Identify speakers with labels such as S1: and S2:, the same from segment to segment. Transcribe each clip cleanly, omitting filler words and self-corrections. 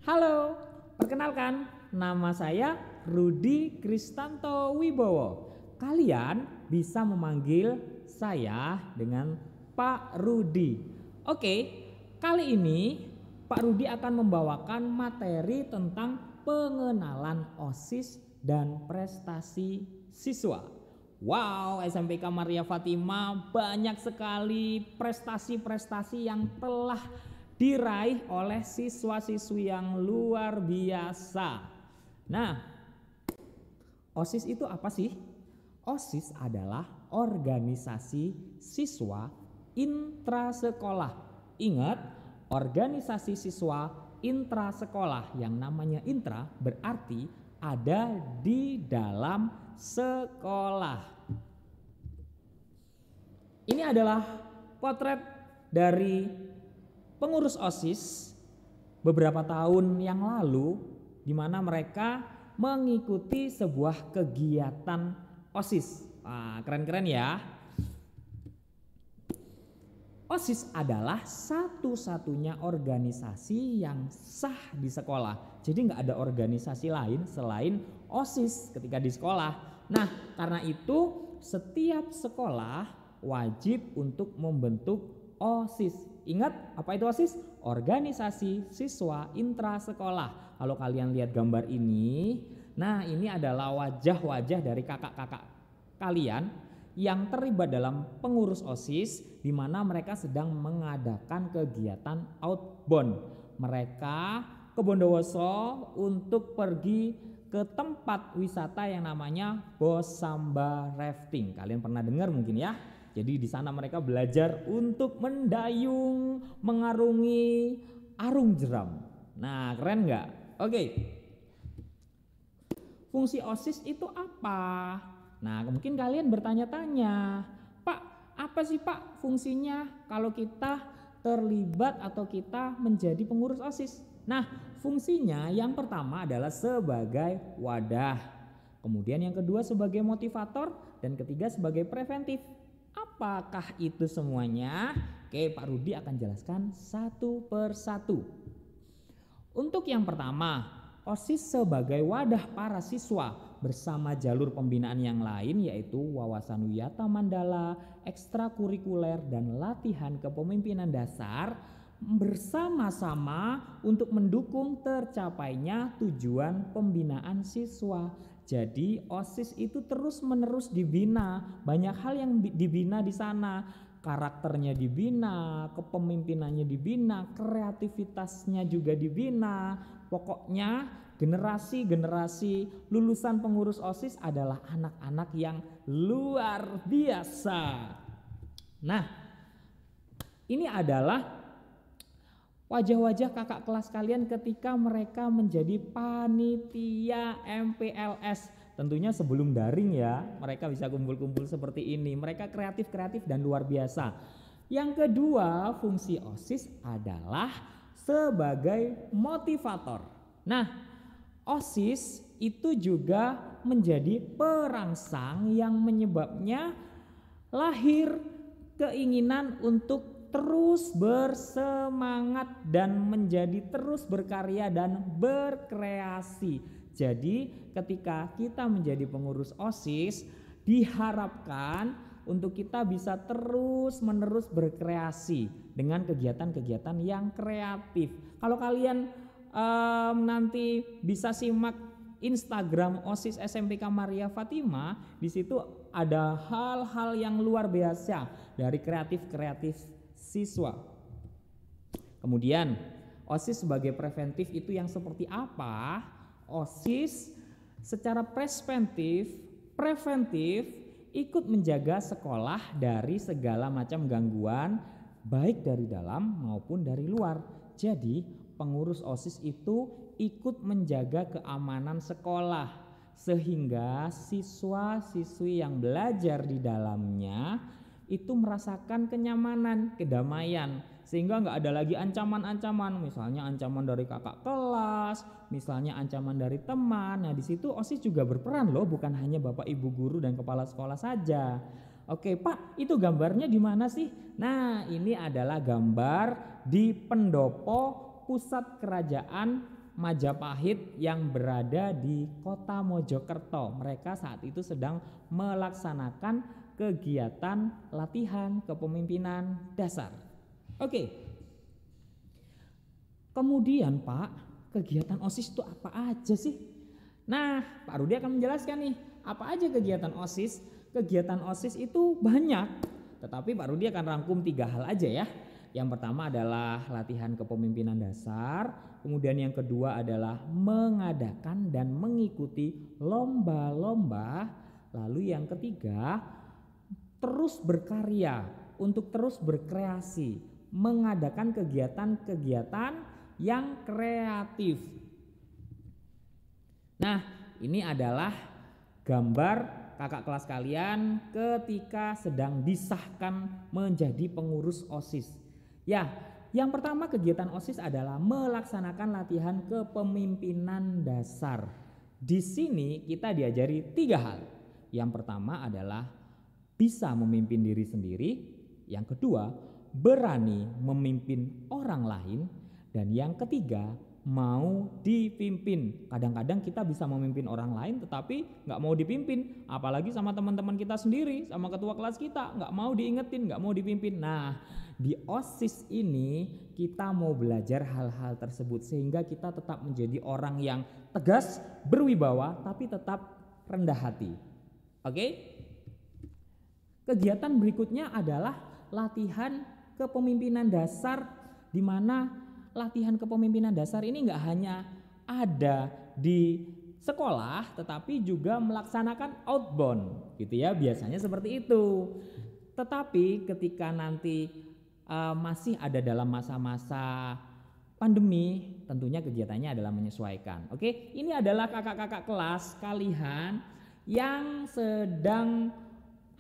S1: Halo, perkenalkan nama saya Rudi Kristanto Wibowo. Kalian bisa memanggil saya dengan Pak Rudi. Oke, kali ini Pak Rudi akan membawakan materi tentang pengenalan OSIS dan prestasi siswa. Wow, SMPK Maria Fatima banyak sekali prestasi-prestasi yang telah diraih oleh siswa-siswi yang luar biasa. Nah, OSIS itu apa sih? OSIS adalah organisasi siswa intrasekolah. Ingat, organisasi siswa intrasekolah. Yang namanya intra berarti ada di dalam sekolah. Ini adalah potret dari pengurus OSIS beberapa tahun yang lalu, di mana mereka mengikuti sebuah kegiatan OSIS. Keren-keren ya. OSIS adalah satu-satunya organisasi yang sah di sekolah. Jadi nggak ada organisasi lain selain OSIS ketika di sekolah. Nah, karena itu setiap sekolah wajib untuk membentuk OSIS. Ingat apa itu OSIS? Organisasi siswa intrasekolah. Kalau kalian lihat gambar ini, nah ini adalah wajah-wajah dari kakak-kakak kalian yang terlibat dalam pengurus OSIS, di mana mereka sedang mengadakan kegiatan outbound. Mereka ke Bondowoso untuk pergi ke tempat wisata yang namanya Bosamba Rafting. Kalian pernah dengar mungkin ya? Jadi di sana mereka belajar untuk mendayung, mengarungi arung jeram. Nah, keren nggak? Oke. Fungsi OSIS itu apa? Nah, mungkin kalian bertanya-tanya, Pak, apa sih Pak fungsinya kalau kita terlibat atau kita menjadi pengurus OSIS? Nah, fungsinya yang pertama adalah sebagai wadah. Kemudian yang kedua sebagai motivator dan ketiga sebagai preventif. Apakah itu semuanya? Oke, Pak Rudi akan jelaskan satu persatu. Untuk yang pertama, OSIS sebagai wadah para siswa bersama jalur pembinaan yang lain yaitu wawasan wiyata mandala, ekstrakurikuler dan latihan kepemimpinan dasar bersama-sama untuk mendukung tercapainya tujuan pembinaan siswa. Jadi OSIS itu terus-menerus dibina, banyak hal yang dibina di sana. Karakternya dibina, kepemimpinannya dibina, kreativitasnya juga dibina. Pokoknya generasi-generasi lulusan pengurus OSIS adalah anak-anak yang luar biasa. Nah, ini adalah wajah-wajah kakak kelas kalian ketika mereka menjadi panitia MPLS. Tentunya sebelum daring ya, mereka bisa kumpul-kumpul seperti ini. Mereka kreatif-kreatif dan luar biasa. Yang kedua, fungsi OSIS adalah sebagai motivator. Nah, OSIS itu juga menjadi perangsang yang menyebabnya lahir keinginan untuk terus bersemangat dan menjadi terus berkarya dan berkreasi. Jadi ketika kita menjadi pengurus OSIS diharapkan untuk kita bisa terus-menerus berkreasi dengan kegiatan-kegiatan yang kreatif. Kalau kalian nanti bisa simak Instagram OSIS SMPK Maria Fatima, di situ ada hal-hal yang luar biasa dari kreatif siswa. Kemudian OSIS sebagai preventif itu yang seperti apa? OSIS secara preventif ikut menjaga sekolah dari segala macam gangguan baik dari dalam maupun dari luar. Jadi pengurus OSIS itu ikut menjaga keamanan sekolah sehingga siswa-siswi yang belajar di dalamnya itu merasakan kenyamanan, kedamaian, sehingga nggak ada lagi ancaman-ancaman, misalnya ancaman dari kakak kelas, misalnya ancaman dari teman. Nah, di situ OSIS juga berperan loh, bukan hanya Bapak Ibu guru dan kepala sekolah saja. Oke, Pak, itu gambarnya di mana sih? Nah, ini adalah gambar di pendopo pusat kerajaan Majapahit yang berada di kota Mojokerto. Mereka saat itu sedang melaksanakan kegiatan latihan kepemimpinan dasar. Oke. Kemudian Pak, kegiatan OSIS itu apa aja sih? Nah, Pak Rudi akan menjelaskan nih, apa aja kegiatan OSIS. Kegiatan OSIS itu banyak, tetapi Pak Rudi akan rangkum 3 hal aja ya. Yang pertama adalah latihan kepemimpinan dasar, kemudian yang kedua adalah mengadakan dan mengikuti lomba-lomba, lalu yang ketiga terus berkarya untuk terus berkreasi, mengadakan kegiatan-kegiatan yang kreatif. Nah, ini adalah gambar kakak kelas kalian ketika sedang disahkan menjadi pengurus OSIS. Ya, yang pertama kegiatan OSIS adalah melaksanakan latihan kepemimpinan dasar. Di sini kita diajari 3 hal. Yang pertama adalah bisa memimpin diri sendiri, yang kedua berani memimpin orang lain, dan yang ketiga mau dipimpin. Kadang-kadang kita bisa memimpin orang lain tetapi nggak mau dipimpin, apalagi sama teman-teman kita sendiri, sama ketua kelas kita, nggak mau diingetin, nggak mau dipimpin. Nah, di OSIS ini kita mau belajar hal-hal tersebut sehingga kita tetap menjadi orang yang tegas, berwibawa, tapi tetap rendah hati. Oke? Kegiatan berikutnya adalah latihan kepemimpinan dasar, di mana latihan kepemimpinan dasar ini nggak hanya ada di sekolah tetapi juga melaksanakan outbound gitu ya, biasanya seperti itu. Tetapi ketika nanti masih ada dalam masa-masa pandemi, tentunya kegiatannya adalah menyesuaikan. Oke, ini adalah kakak-kakak kelas kalian yang sedang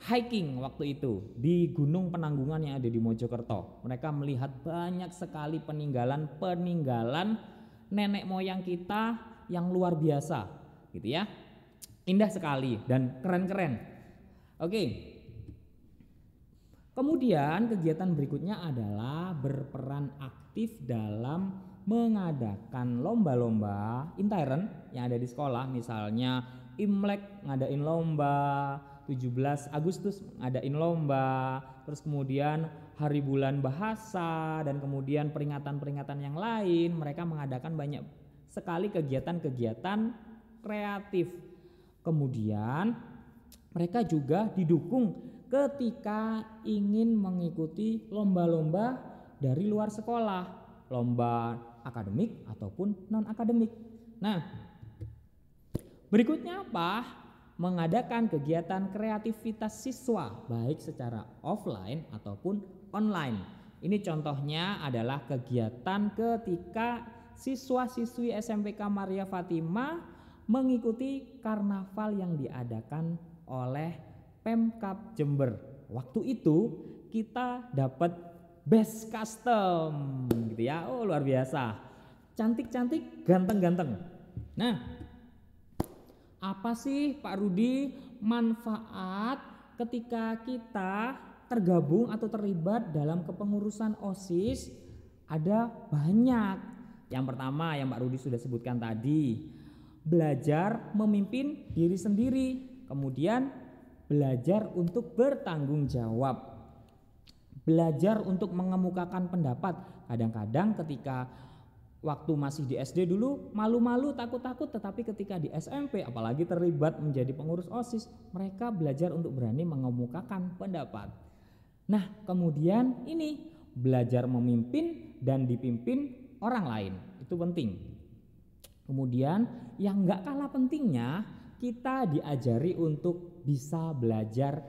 S1: hiking waktu itu di Gunung Penanggungan yang ada di Mojokerto. Mereka melihat banyak sekali peninggalan nenek moyang kita yang luar biasa gitu ya. Indah sekali dan keren-keren. Oke. Kemudian kegiatan berikutnya adalah berperan aktif dalam mengadakan lomba-lomba intern yang ada di sekolah. Misalnya Imlek ngadain lomba, 17 Agustus ngadain lomba, terus kemudian Hari Bulan Bahasa, dan kemudian peringatan-peringatan yang lain. Mereka mengadakan banyak sekali kegiatan-kegiatan kreatif. Kemudian mereka juga didukung ketika ingin mengikuti lomba-lomba dari luar sekolah, lomba akademik ataupun non-akademik. Nah, berikutnya apa? Mengadakan kegiatan kreativitas siswa baik secara offline ataupun online. Ini contohnya adalah kegiatan ketika siswa-siswi SMPK Maria Fatima mengikuti karnaval yang diadakan oleh Pemkab Jember. Waktu itu kita dapat best custom gitu ya. Oh, luar biasa. Cantik-cantik, ganteng-ganteng. Nah, apa sih Pak Rudi manfaat ketika kita tergabung atau terlibat dalam kepengurusan OSIS? Ada banyak. Yang pertama yang Pak Rudi sudah sebutkan tadi, belajar memimpin diri sendiri. Kemudian belajar untuk bertanggung jawab, belajar untuk mengemukakan pendapat. Kadang-kadang ketika waktu masih di SD dulu malu-malu, takut-takut, tetapi ketika di SMP apalagi terlibat menjadi pengurus OSIS, mereka belajar untuk berani mengemukakan pendapat. Nah, kemudian ini belajar memimpin dan dipimpin orang lain, itu penting. Kemudian yang gak kalah pentingnya, kita diajari untuk bisa belajar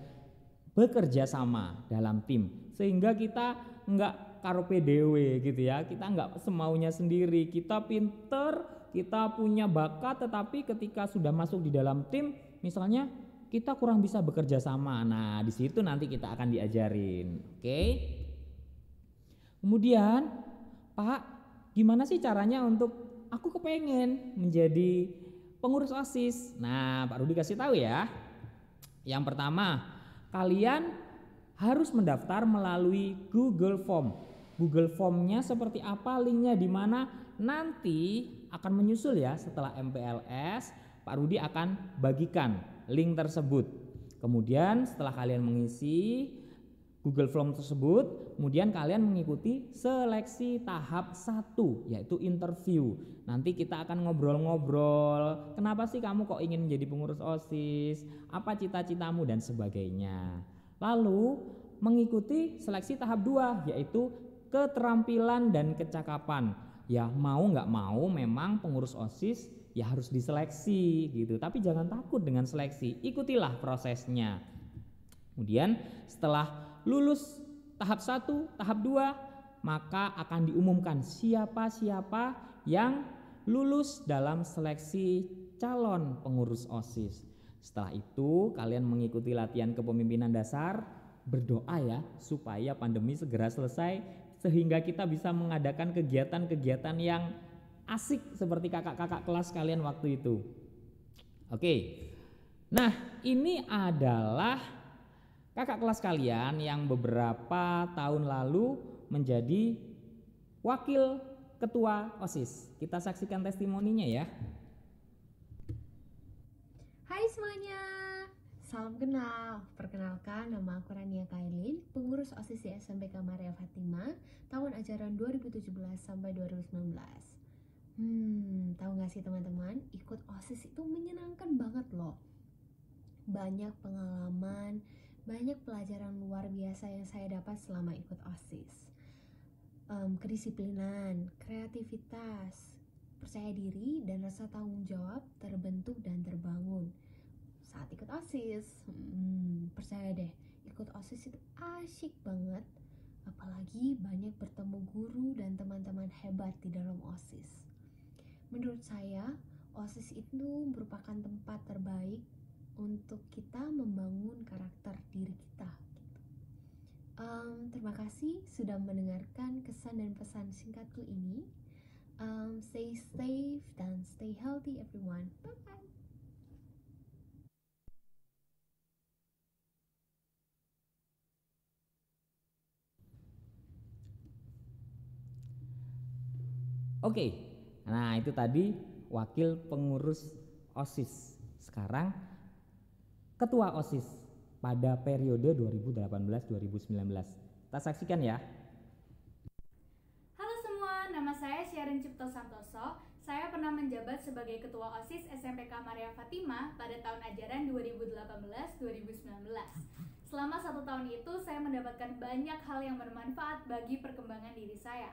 S1: bekerja sama dalam tim, sehingga kita enggak karope dewe gitu ya, kita enggak semaunya sendiri, kita pinter, kita punya bakat, tetapi ketika sudah masuk di dalam tim misalnya kita kurang bisa bekerja sama. Nah, di situ nanti kita akan diajarin. Oke. Kemudian, Pak, gimana sih caranya untuk aku kepengen menjadi pengurus OSIS? Nah, Pak Rudi kasih tahu ya. Yang pertama, kalian harus mendaftar melalui Google Form. Google Form-nya seperti apa, linknya di mana, nanti akan menyusul ya setelah MPLS. Pak Rudi akan bagikan link tersebut. Kemudian setelah kalian mengisi Google Form tersebut, kemudian kalian mengikuti seleksi tahap 1 yaitu interview. Nanti kita akan ngobrol-ngobrol, kenapa sih kamu kok ingin menjadi pengurus OSIS, apa cita-citamu dan sebagainya. Lalu mengikuti seleksi tahap 2 yaitu keterampilan dan kecakapan. Ya mau nggak mau memang pengurus OSIS ya harus diseleksi gitu, tapi jangan takut dengan seleksi, ikutilah prosesnya. Kemudian setelah lulus tahap 1, tahap 2, maka akan diumumkan siapa-siapa yang lulus dalam seleksi calon pengurus OSIS. Setelah itu kalian mengikuti latihan kepemimpinan dasar, berdoa ya supaya pandemi segera selesai sehingga kita bisa mengadakan kegiatan-kegiatan yang asik seperti kakak-kakak kelas kalian waktu itu. Oke. Nah, ini adalah kakak kelas kalian yang beberapa tahun lalu menjadi wakil ketua OSIS. Kita saksikan testimoninya ya.
S2: Hai semuanya, salam kenal. Perkenalkan, nama aku Rania Kailin, pengurus OSIS di SMPK Maria Fatima tahun ajaran 2017 sampai 2019. Tahu gak sih teman-teman, ikut OSIS itu menyenangkan banget loh. Banyak pengalaman, banyak pelajaran luar biasa yang saya dapat selama ikut OSIS. Kedisiplinan, kreativitas, percaya diri, dan rasa tanggung jawab terbentuk dan terbangun saat ikut OSIS. Percaya deh, ikut OSIS itu asyik banget. Apalagi banyak bertemu guru dan teman-teman hebat di dalam OSIS. Menurut saya, OSIS itu merupakan tempat terbaik untuk kita membangun karakter diri kita. Terima kasih sudah mendengarkan kesan dan pesan singkatku ini. Stay safe dan stay healthy everyone. Bye-bye.
S1: Oke, nah itu tadi wakil pengurus OSIS. Sekarang ketua OSIS pada periode 2018-2019. Kita saksikan ya.
S3: Halo semua, nama saya Syarin Cipto Santoso. Saya pernah menjabat sebagai ketua OSIS SMPK Maria Fatima pada tahun ajaran 2018-2019. Selama 1 tahun itu saya mendapatkan banyak hal yang bermanfaat bagi perkembangan diri saya.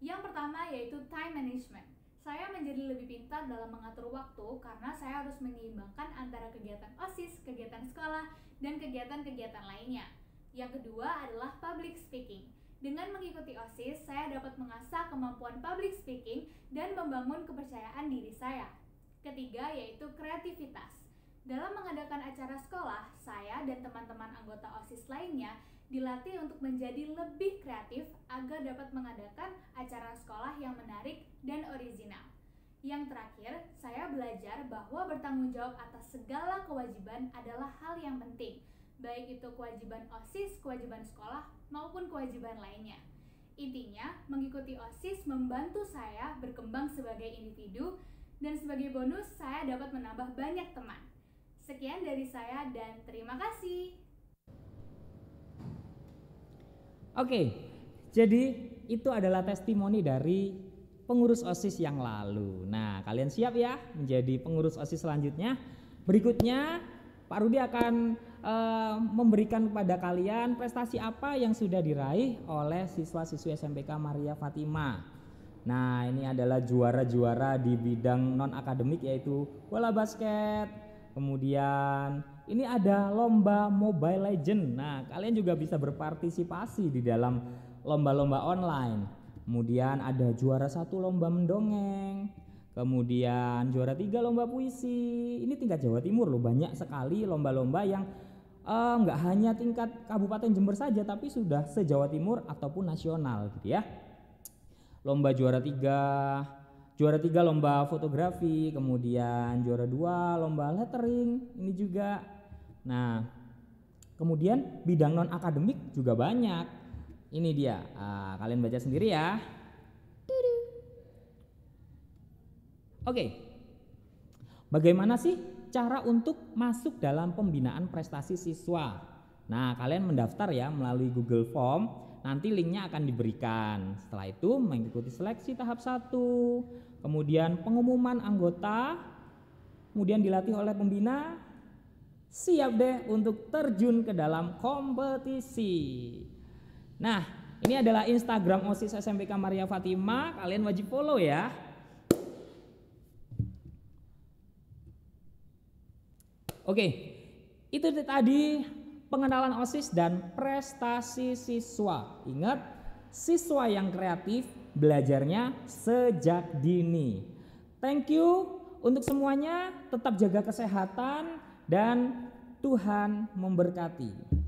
S3: Yang pertama yaitu time management. Saya menjadi lebih pintar dalam mengatur waktu karena saya harus menyeimbangkan antara kegiatan OSIS, kegiatan sekolah, dan kegiatan-kegiatan lainnya. Yang kedua adalah public speaking. Dengan mengikuti OSIS, saya dapat mengasah kemampuan public speaking dan membangun kepercayaan diri saya. Ketiga yaitu kreativitas. Dalam mengadakan acara sekolah, saya dan teman-teman anggota OSIS lainnya dilatih untuk menjadi lebih kreatif agar dapat mengadakan acara sekolah yang menarik dan orisinal. Yang terakhir, saya belajar bahwa bertanggung jawab atas segala kewajiban adalah hal yang penting, baik itu kewajiban OSIS, kewajiban sekolah, maupun kewajiban lainnya. Intinya, mengikuti OSIS membantu saya berkembang sebagai individu dan sebagai bonus saya dapat menambah banyak teman. Sekian dari saya dan terima kasih.
S1: Oke, jadi itu adalah testimoni dari pengurus OSIS yang lalu. Nah, kalian siap ya menjadi pengurus OSIS selanjutnya? Berikutnya, Pak Rudi akan memberikan kepada kalian prestasi apa yang sudah diraih oleh siswa-siswi SMPK Maria Fatima. Nah, ini adalah juara-juara di bidang non-akademik yaitu bola basket, kemudian ini ada lomba Mobile Legend. Nah, kalian juga bisa berpartisipasi di dalam lomba-lomba online. Kemudian ada juara 1 lomba mendongeng. Kemudian juara 3 lomba puisi. Ini tingkat Jawa Timur loh, banyak sekali lomba-lomba yang nggak hanya tingkat Kabupaten Jember saja, tapi sudah se-Jawa Timur ataupun nasional gitu ya. Lomba juara 3 lomba fotografi, kemudian juara 2 lomba lettering, ini juga. Nah, kemudian bidang non akademik juga banyak. Ini dia, kalian baca sendiri ya. Oke, bagaimana sih cara untuk masuk dalam pembinaan prestasi siswa? Nah, kalian mendaftar ya melalui Google Form, nanti linknya akan diberikan. Setelah itu mengikuti seleksi tahap 1, kemudian pengumuman anggota, kemudian dilatih oleh pembina, siap deh untuk terjun ke dalam kompetisi. Nah, ini adalah Instagram OSIS SMPK Maria Fatima, kalian wajib follow ya. Oke, itu tadi pengenalan OSIS dan prestasi siswa. Ingat, siswa yang kreatif belajarnya sejak dini. Thank you untuk semuanya, tetap jaga kesehatan dan Tuhan memberkati.